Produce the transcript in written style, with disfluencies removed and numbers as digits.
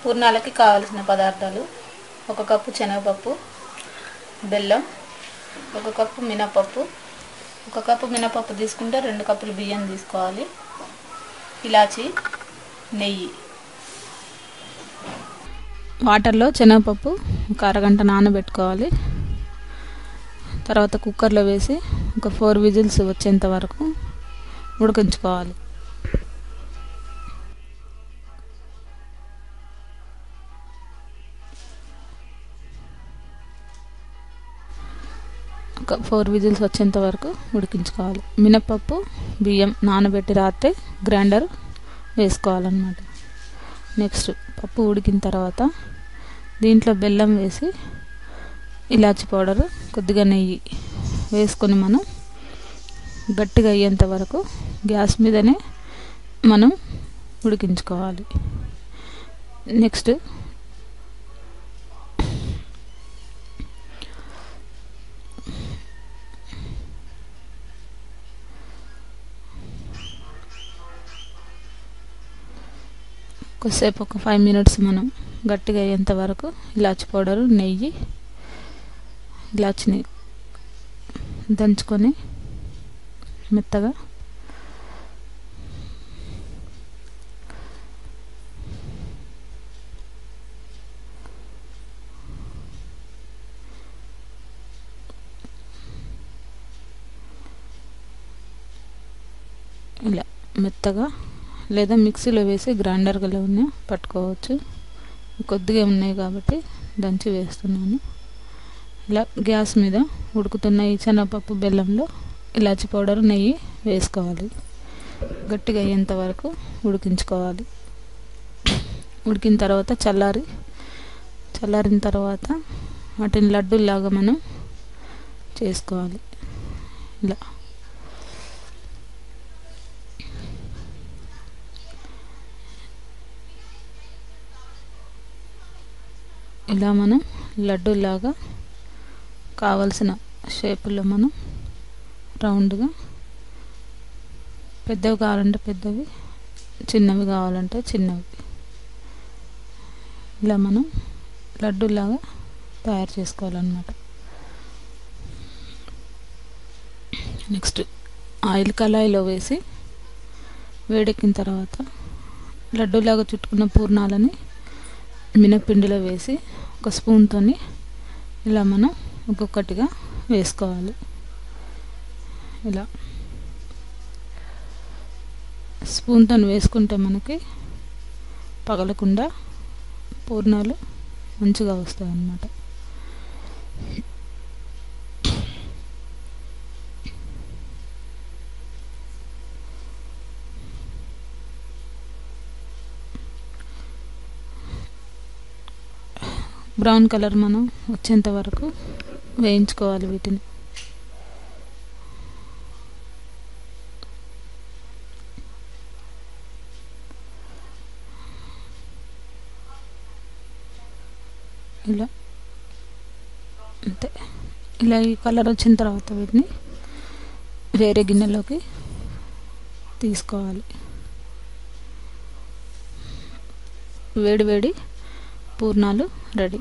పూర్ణాలకి కావాల్సిన పదార్థాలు: 1 కప్పు శనగపప్పు, బెల్లం, 1 కప్పు మినపప్పు. 1 కప్పు మినపప్పు తీసుకుంటే 2 కప్పులు బియ్యం తీసుకోవాలి. ఇలాచి, నెయ్యి. వాటర్లో శనగపప్పు ఒక అరగంట నానబెట్టుకోవాలి. తర్వాత కుక్కర్లో వేసి ఒక 4 విజిల్స్ వచ్చేంత వరకు ఉడికించుకోవాలి. ఒక 4 విజిల్స్ వచ్చేంత వరకు ఉడికించుకోవాలి. మినపప్పు, బియ్యం నానబెట్టి రాత్రి గ్రైండర్ వేసుకోవాలన్నమాట. నెక్స్ట్ పప్పు ఉడికిన తర్వాత దీంట్లో బెల్లం వేసి ఇలాచి పౌడరు, కొద్దిగా నెయ్యి వేసుకొని మనం గట్టిగా అయ్యేంత వరకు గ్యాస్ మీదనే మనం ఉడికించుకోవాలి. నెక్స్ట్ కొద్దిసేపు ఒక 5 మినిట్స్ మనం గట్టిగా అయ్యేంత వరకు ఇలాచి పౌడరు, నెయ్యి, ఇలాచిని దంచుకొని మెత్తగా ఇలా మెత్తగా లేదా మిక్సీలో వేసి గ్రైండర్లో పట్టుకోవచ్చు. కొద్దిగా ఉన్నాయి కాబట్టి దంచి వేస్తున్నాను. ఇలా గ్యాస్ మీద ఉడుకుతున్న ఈ శనగపప్పు, బెల్లంలో ఇలాచి పౌడర్, నెయ్యి వేసుకోవాలి. గట్టిగా అయ్యేంత వరకు ఉడికించుకోవాలి. ఉడికిన తర్వాత చల్లారిన తర్వాత వాటిని లడ్డూలాగా మనం చేసుకోవాలి. ఇలా మనం లడ్డూలాగా కావలసిన షేపులో మనం రౌండ్గా, పెద్దవి కావాలంటే పెద్దవి, చిన్నవి కావాలంటే చిన్నవి, ఇలా మనం లడ్డూలాగా తయారు చేసుకోవాలన్నమాట. నెక్స్ట్ ఆయిల్ కళాయిలో వేసి వేడెక్కిన తర్వాత లడ్డూలాగా చుట్టుకున్న పూర్ణాలని మినప్పిండిలో వేసి ఒక స్పూన్తో ఇలా మనం ఒక్కొక్కటిగా వేసుకోవాలి. ఇలా స్పూన్తో వేసుకుంటే మనకి పగలకుండా పూర్ణాలు మంచిగా వస్తాయి అన్నమాట. బ్రౌన్ కలర్ మనం వచ్చేంత వరకు వేయించుకోవాలి వీటిని. ఇలా అంతే. ఇలా ఈ కలర్ వచ్చిన తర్వాత వీటిని వేరే గిన్నెలోకి తీసుకోవాలి. వేడి వేడి పూర్ణాలు రెడీ.